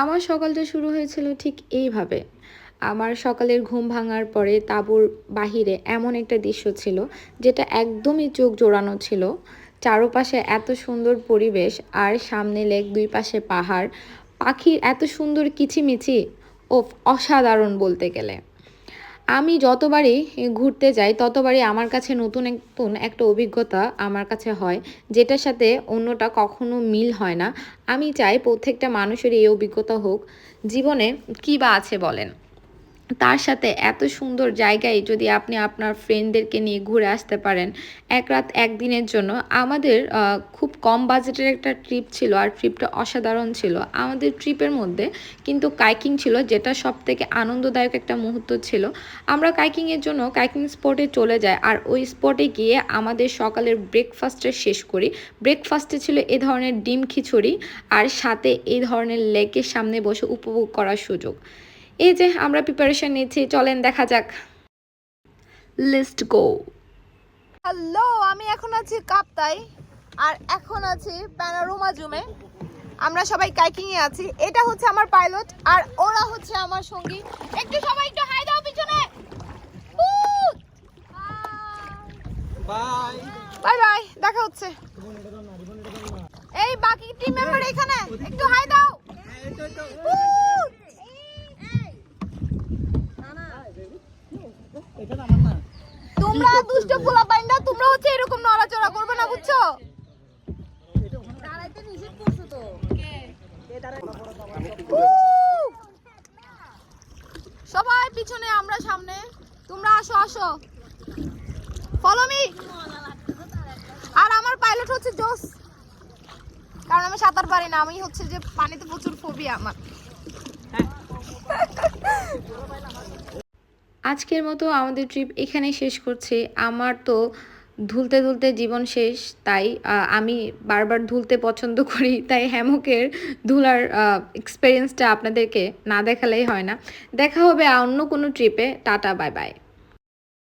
আমার সকালটা শুরু হয়েছিল ঠিক এইভাবে। আমার সকালের ঘুম ভাঙার পরে তাঁবুর বাহিরে এমন একটা দৃশ্য ছিল যেটা একদমই চোখ জোড়ানো ছিল। চারপাশে এত সুন্দর পরিবেশ আর সামনে লেক, দুই পাশে পাহাড়, পাখির এত সুন্দর কিচিমিচি, ওফ অসাধারণ বলতে গেলে। আমি যতবারই ঘুরতে যাই ততবারই আমার কাছে নতুন নতুন একটা অভিজ্ঞতা আমার কাছে হয়, যেটার সাথে অন্যটা কখনো মিল হয় না। আমি চাই প্রত্যেকটা মানুষেরই এই অভিজ্ঞতা হোক। জীবনে কী বা আছে বলেন? তার সাথে এত সুন্দর জায়গায় যদি আপনি আপনার ফ্রেন্ডদেরকে নিয়ে ঘুরে আসতে পারেন এক রাত একদিনের জন্য। আমাদের খুব কম বাজেটের একটা ট্রিপ ছিল আর ট্রিপটা অসাধারণ ছিল। আমাদের ট্রিপের মধ্যে কিন্তু কাইকিং ছিল, যেটা সব থেকে আনন্দদায়ক একটা মুহূর্ত ছিল। আমরা কাইকিংয়ের জন্য কাইকিং স্পটে চলে যাই আর ওই স্পটে গিয়ে আমাদের সকালের ব্রেকফাস্টটা শেষ করি। ব্রেকফাস্টে ছিল এ ধরনের ডিম খিচুড়ি আর সাথে এই ধরনের লেকের সামনে বসে উপভোগ করার সুযোগ। এই যে আমরা প্রিপারেশন নিচ্ছি, চলেন দেখা যাক। লিস্ট গো। হ্যালো, আমি এখন আছি কাপ্তাই আর এখন আছি প্যানোরামা জুমে। আমরা সবাই কাইকিং এ আছি। এটা হচ্ছে আমার পাইলট আর ওরা হচ্ছে আমার সঙ্গী। একটু সবাই একটু হাই দাও পিছনে। বাই বাই বাই, দেখা হচ্ছে। এই বাকি টিম মেম্বার এখানে, একটু হাই দাও। তোমরা দুষ্ট পোলা পাইন্ডা, তোমরা হচ্ছে এরকম নড়াচড়া করবে না, বুঝছো? দাঁড়াইতে নিষেধ করছো তো। সবাই পিছনে, আমরা সামনে। তোমরা আসো আসো, ফলো মি। আর আমার পাইলট হচ্ছে জোস, কারণ আমি সাঁতার পারি না। আমি হচ্ছে যে পানিতে প্রচুর ফোবিয়া আমার। আজকের মতো আমাদের ট্রিপ এখানে শেষ করছি। আমার তো ধুলতে ধুলতে জীবন শেষ, তাই আমি বারবার ধুলতে পছন্দ করি, তাই হ্যামকের ধুলার এক্সপিরিয়েন্সটা আপনাদেরকে না দেখালেই হয় না। দেখা হবে অন্য কোনো ট্রিপে। Tata, bye bye.